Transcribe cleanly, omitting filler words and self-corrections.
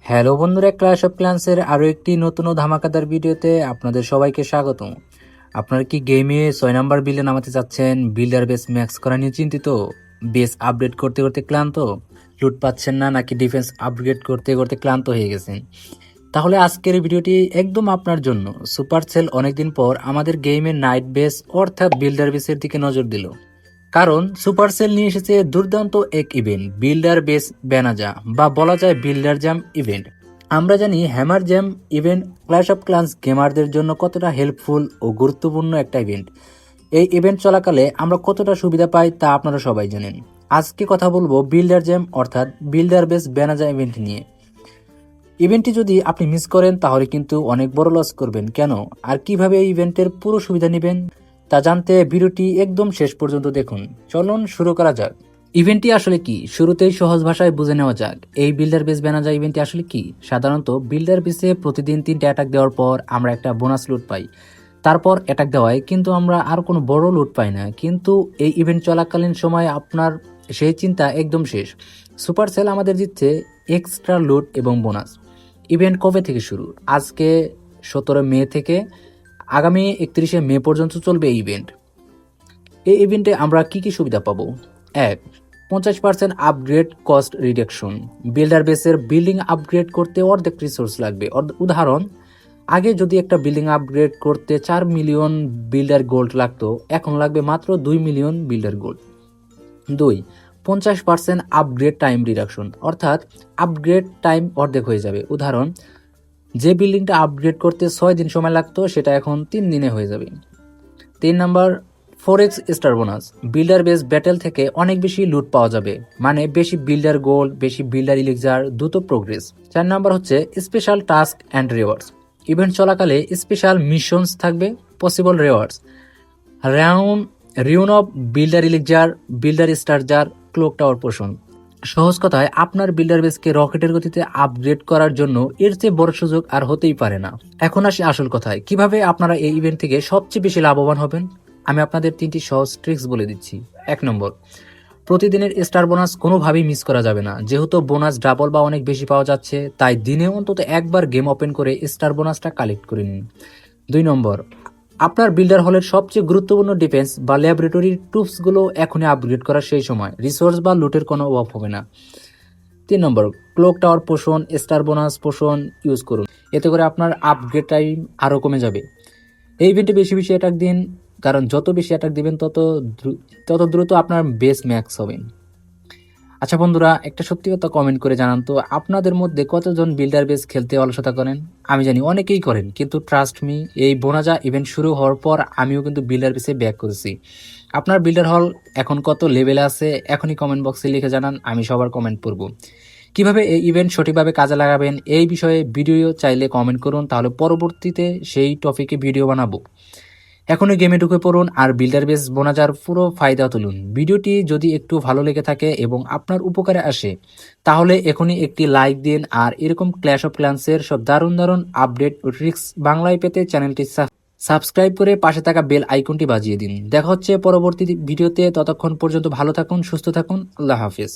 Hello বন্ধুরা, clash of ক্ল্যান্সের আরও একটি নতুন ও ধামাকাদার ভিডিওতে আপনাদের সবাইকে স্বাগতম। আপনারা কি গেমে 6 নম্বর বিল্ডে নামাতে চাচ্ছেন? বিল্ডার বেস ম্যাক্স করা নিয়ে চিন্তিত? বেস আপডেট করতে করতে ক্লান্ত? লুট পাচ্ছেন না, নাকি ডিফেন্স আপগ্রেড করতে করতে ক্লান্ত হয়ে গেছেন? তাহলে আজকের ভিডিওটি একদম আপনার জন্য। সুপারসেল অনেকদিন পর আমাদের গেমের নাইট বেস অর্থাৎ বিল্ডার বেসের দিকে নজর দিল, কারণ সুপারসেল নিয়ে এসেছে দুর্দান্ত এক ইভেন্ট, বিল্ডার বেস ব্যানাজা, বা বলা যায় বিল্ডার জ্যাম ইভেন্ট। আমরা জানি hammer jam event clash of clans গেমারদের জন্য কতটা হেল্পফুল ও গুরুত্বপূর্ণ একটা ইভেন্ট। এই ইভেন্ট চলাকালে আমরা কতটা সুবিধা পাই তা আপনারা সবাই জানেন। আজকে কথা বলবো বিল্ডার জ্যাম অর্থাৎ বিল্ডার বেস ব্যানাজা ইভেন্ট নিয়ে। ইভেন্টটি যদি আপনি মিস করেন তাহলে কিন্তু অনেক বড় লস করবেন। কেন আর কিভাবে এই ইভেন্টের পুরো সুবিধা নেবেন তা জানতে ভিডিওটি একদম শেষ পর্যন্ত দেখুন। চলুন শুরু করা যাক। ইভেন্টটি আসলে কি, শুরুতেই সহজ ভাষায় বুঝে নেওয়া যাক। এই বিল্ডার বেস ব্যানাজা ইভেন্টটি আসলে কি। সাধারণত বিল্ডার বেসে প্রতিদিন 3টে অ্যাটাক দেওয়ার পর আমরা একটা বোনাস লুট পাই। তারপর অ্যাটাক দেওয়ায় কিন্তু আমরা আর কোনো বড় লুট পাই না, কিন্তু এই ইভেন্ট চলাকালীন সময় আপনার সেই চিন্তা একদম শেষ। সুপারসেল আমাদের দিচ্ছে এক্সট্রা লুট এবং বোনাস। ইভেন্ট কবে থেকে শুরু? আজকে 17 মে থেকে আগামী 31 মে পর্যন্ত চলবে এই ইভেন্ট। এই ইভেন্টে আমরা কি কি সুবিধা পাবো? 1, 50% আপগ্রেড কস্ট রিডাকশন। বিল্ডার বেসের বিল্ডিং আপগ্রেড করতে অর্ধেক রিসোর্স লাগবে। উদাহরণ, আগে যদি একটা বিল্ডিং আপগ্রেড করতে 4 মিলিয়ন বিল্ডার গোল্ড লাগতো, এখন লাগবে মাত্র 2 million builder gold. 2, 50% upgrade time reduction, অর্থাৎ আপগ্রেড টাইম অর্ধেক হয়ে যাবে। উদাহরণ, যে বিল্ডিংটা আপগ্রেড করতে 6 দিন সময় লাগতো সেটা এখন 3 দিনে হয়ে যাবে। 3 number, 4x star bonus. Builder base battle থেকে অনেক বেশি লুট পাওয়া যাবে, মানে বেশি বিল্ডার গোল্ড, বেশি বিল্ডার ইলিক্সার, দ্রুত প্রোগ্রেস। 4 নাম্বার হচ্ছে special task and rewards. Event চলাকালে স্পেশাল মিশনস থাকবে, possible rewards, rune of builder elixir, builder star jar, clock tower potion. সহজ কথায় আপনার বিল্ডার বেসকে রকেটের গতিতে আপগ্রেড করার জন্য এর চেয়ে বড় সুযোগ আর হতেই পারে না। এখন আসি আসল কথায়, কিভাবে আপনারা এই ইভেন্ট থেকে সবচেয়ে বেশি লাভবান হবেন। আমি আপনাদের 3টি সহজ ট্রিক্স বলে দিচ্ছি। 1 নম্বর, প্রতিদিনের স্টার বোনাস কোনোভাবেই মিস করা যাবে না। যেহেতু বোনাস ডাবল বা অনেক বেশি পাওয়া যাচ্ছে, তাই দিনে অন্তত একবার গেম ওপেন করে স্টার বোনাসটা কালেক্ট করে নিন। 2 নম্বর, আপনার বিল্ডার হলের সবচেয়ে গুরুত্বপূর্ণ ডিফেন্স বা ল্যাবরেটরির টুপসগুলো এখনই আপগ্রেড করার সেই সময়। রিসোর্স বা লুটের কোনো অভাব হবে না। 3 নম্বর, ক্লোক টাওয়ার পোষণ, স্টার বোনাস পোষণ ইউজ করুন। এতে করে আপনার আপগ্রেড টাইম আরও কমে যাবে। এই ইভেন্টে বেশি বেশি অ্যাটাক দিন, কারণ যত বেশি অ্যাটাক দিবেন তত দ্রুত আপনার বেস ম্যাক্স হবে। আচ্ছা বন্ধুরা, একটা সত্যি কথা কমেন্ট করে জানান তো, আপনাদের মধ্যে কতজন বিল্ডার বেস খেলতে অলসতা করেন? আমি জানি অনেকেই করেন, কিন্তু ট্রাস্ট মি, এই বোনাজা ইভেন্ট শুরু হওয়ার পর আমিও কিন্তু বিল্ডার বেসে ব্যাক করেছি। আপনার বিল্ডার হল এখন কত লেভেলে আছে এখনই কমেন্ট বক্সে লিখে জানান, আমি সবার কমেন্ট পড়ব। কিভাবে এই ইভেন্ট সঠিকভাবে কাজে লাগাবেন এই বিষয়ে ভিডিও চাইলে কমেন্ট করুন, তাহলে পরবর্তীতে সেই টপিকে ভিডিও বানাবো। এখনই গেমে ঢুকে পড়ুন আর বিল্ডার বেস বোনাজার পুরো ফায়দা তুলুন। ভিডিওটি যদি একটু ভালো লেগে থাকে এবং আপনার উপকারে আসে, তাহলে এখনই একটি লাইক দিন। আর এরকম ক্ল্যাশ অফ ক্ল্যান্সের সব দারুণ দারুণ আপডেট ও ট্রিক্স বাংলায় পেতে চ্যানেলটি সাবস্ক্রাইব করে পাশে থাকা বেল আইকনটি বাজিয়ে দিন। দেখা হচ্ছে পরবর্তী ভিডিওতে। ততক্ষণ পর্যন্ত ভালো থাকুন, সুস্থ থাকুন। আল্লাহ হাফিজ।